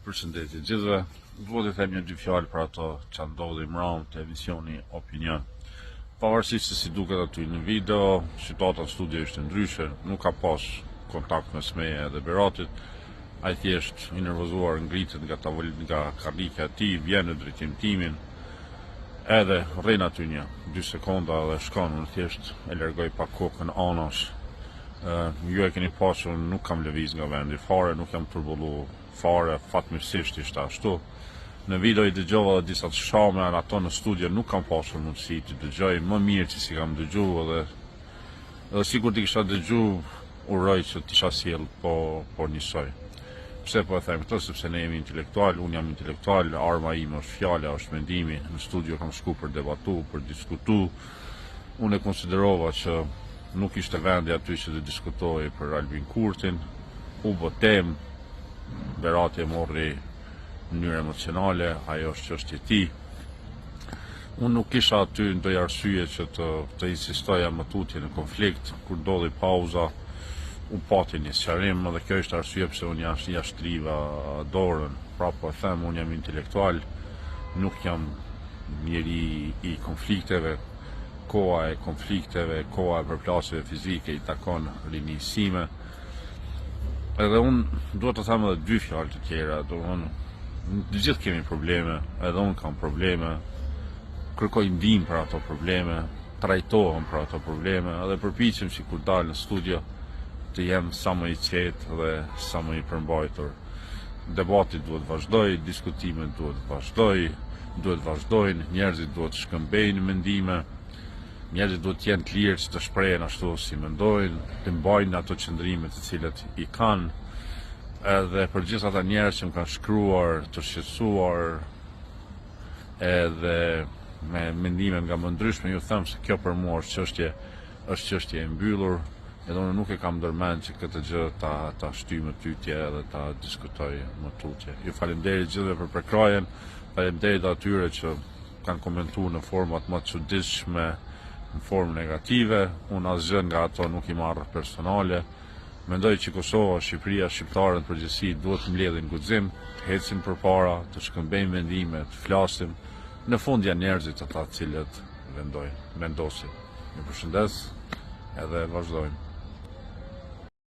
Përshëndetje gjithëve, duhet të them një dy fjalë për ato që ndodhin mbrëm të emisioni Opinion. Pavarësisht se si duket aty në video, situata në studio ishte ndryshe, nuk ka pas kontakt mes meje dhe Beratit. Ai thjesht i nervozuar ngritet nga karrika e tij, vjen në drejtim timin, edhe rrin aty një 2 sekonda dhe shkon, unë thjesht e largoj pa kokën anash. Ju e keni pasur, nuk kam lëviz nga vendi fare, nuk jam turbullu fare, fatmirësisht ishte ashtu. Në video i dëgjova dhe disa të shame, ato në studio nuk kam pasur mundësi të dëgjoj, më mirë që si kam dëgju edhe sikur t'i kisha dëgju, uroj që t'isha sjell, po njësoj. Pse po e them këtë, sepse ne jemi intelektual, unë jam intelektual, arma ime është fjala, është mendimi, në studio kam shku për debatu, për diskutu. Unë e konsiderova që nuk ishte vendi aty që të diskutoj për Albin Kurtin, u bë temë, Berati e morri në mënyrë emocionale, ajo është çështja e tij. Unë nuk kisha aty ndonjë arsye që të insistoja më tutje në konflikt, kur ndodhi pauza, unë pati një sqarim dhe kjo është arsye pse unë jashtriva dorën. Pra po e them, unë jam intelektual, nuk jam njeri i konflikteve. Koha e konflikteve, koha e përplasjeve fizike i takon rinjësime. Edhe unë duhet të them edhe 2 fjalë të tjera, të gjithë kemi probleme, edhe unë kam probleme, kërkoj ndihmë për ato probleme, trajtohem për ato probleme, edhe përpiqem që kur dal në studio të jem sa më i qetë dhe sa më i përmbajtur. Debati duhet vazhdoj, diskutimet duhet vazhdojnë, njerëzit duhet të shkëmbejnë mendime, njerëzit duhet të jenë të lirë që të shprehen ashtu si mendojnë, të mbajnë ato qëndrimet të cilat i kanë, edhe për gjithë ata njerëz që më kanë shkruar, të shqetësuar, edhe me mendime nga më ndryshme, ju them se kjo për mua është çështje e mbyllur, edhe unë nuk e kam ndërmend që këtë gjë ta shtyj më tytje edhe ta diskutoj më tutje. Ju faleminderit gjithëve për prekrajen, faleminderit atyre që kanë komentuar në format më të çuditshme, në formë negative, unë asgjë nga ato nuk i marr personale. Mendoj që Kosova, Shqipëria, shqiptarët në përgjithësi duhet të mbledhin guxim, të ecin përpara, të shkëmbejnë mendime, të flasim. Në fund janë njerëzit ata të cilët vendosin. Ju përshëndes edhe vazhdojmë.